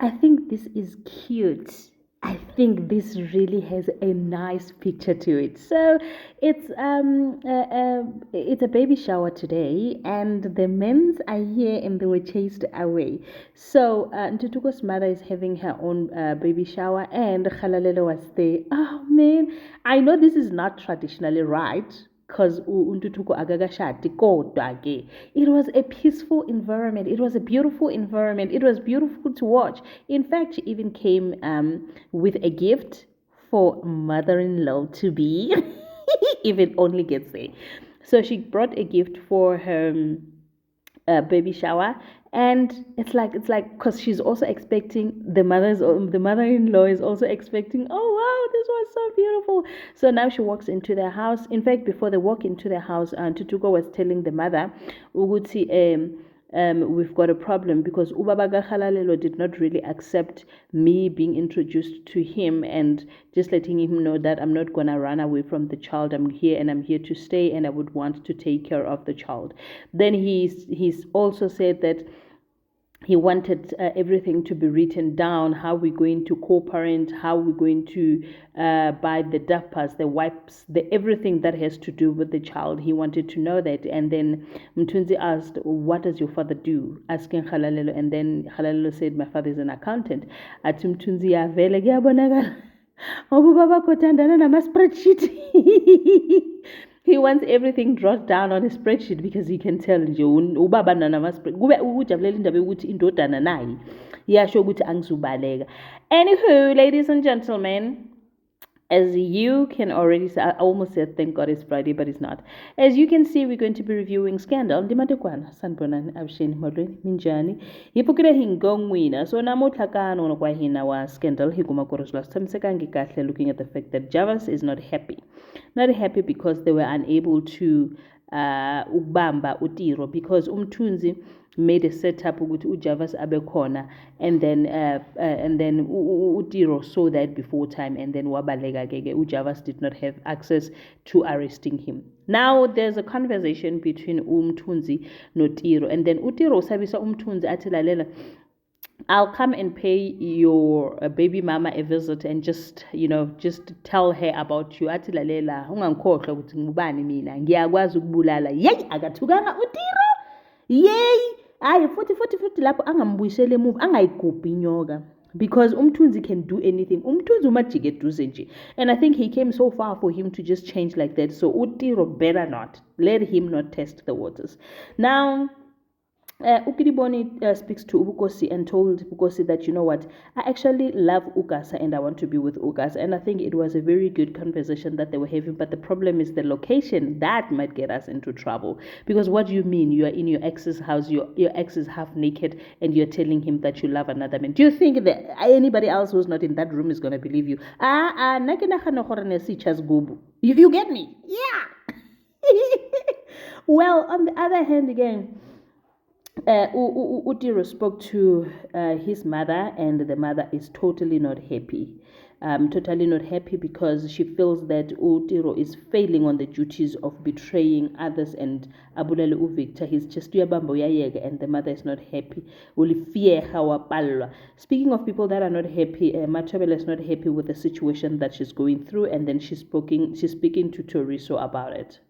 I think this is cute. I think this really has a nice picture to it. So it's a baby shower today, and the men's are here and they were chased away. So Ntutuko's mother is having her own baby shower, and Khalalelo was there. Oh man, I know this is not traditionally right, because uNtuthuko akakashadi kodwa ke it was a peaceful environment, it was a beautiful environment, it was beautiful to watch. In fact, she even came with a gift for mother-in-law to be if it only gets there. So she brought a gift for her baby shower, and it's like because she's also expecting the mother-in-law is also expecting, oh wow, this was so beautiful. So now she walks into their house. In fact, before they walk into their house, Tutuko was telling the mother, Uguti, we've got a problem because Ubaba Gahalalelo did not really accept me being introduced to him and just letting him know that I'm not gonna run away from the child. I'm here and I'm here to stay, and I would want to take care of the child. Then he's also said that he wanted everything to be written down, how we're going to co-parent, how we're going to buy the diapers, the wipes, the everything that has to do with the child. He wanted to know that. And then Mtunzi asked, what does your father do? Asking Halalelo. And then Halalelo said, my father is an accountant. Athi Mtunzi yavele kuyabonakala. Obubaba kothandana nama-spreadsheet. He wants everything dropped down on a spreadsheet because he can tell nje ubaba kube ujabulela indaba yokuthi indodana naye yasho ukuthi angizubaleka. Anywho, ladies and gentlemen, as you can already see, I almost said thank God it's Friday, but it's not. As you can see, we're going to be reviewing Scandal. Ndimatekwana sanibonani avuxeni molweni minjhani hi pfukile hi ngongwina. So namuntlha ka nona kwa hina wa Scandal hi kuma ku ri swilo swi tshamisekangi kahle, looking at the fact that Javas is not happy because they were unable to ukubamba uTiro, because umthunzi made a setup ukuthi uJavas abe khona, and then uTiro saw that before time, and then wabaleka ke uJavas did not have access to arresting him. Now there's a conversation between umthunzi noTiro, and then uTiro usabisa umthunzi athi lalela, I'll come and pay your baby mama a visit and just tell her about you. Athi lalela ungangikhohlwa ukuthi ngubani mina, ngiyakwazi ukubulala. Yey akathukanga uTiro. Yey hayi futhi lapho angambuyisele emuva, angayigubhi inyoka, because umthunzi can do anything. Umthunzi umajike eduze nje, and I think he came so far for him to just change like that. So uTiro better not let him not test the waters. Now Ukidiboni speaks to Ubukosi and told Ubukosi that, you know what, I actually love Ugasa and I want to be with Ugasa. And I think it was a very good conversation that they were having. But the problem is the location. That might get us into trouble. Because what do you mean? You are in your ex's house, your ex is half naked, and you're telling him that you love another man. Do you think that anybody else who's not in that room is going to believe you? You get me? Yeah. Well, on the other hand, again, Utiro spoke to his mother, and the mother is totally not happy. Because she feels that Utiro is failing on the duties of betraying others and abulale uVictor. He's just uyabamba uyayeka, and the mother is not happy. Speaking of people that are not happy, Mathabela is not happy with the situation that she's going through, and then she's speaking to Toriso about it.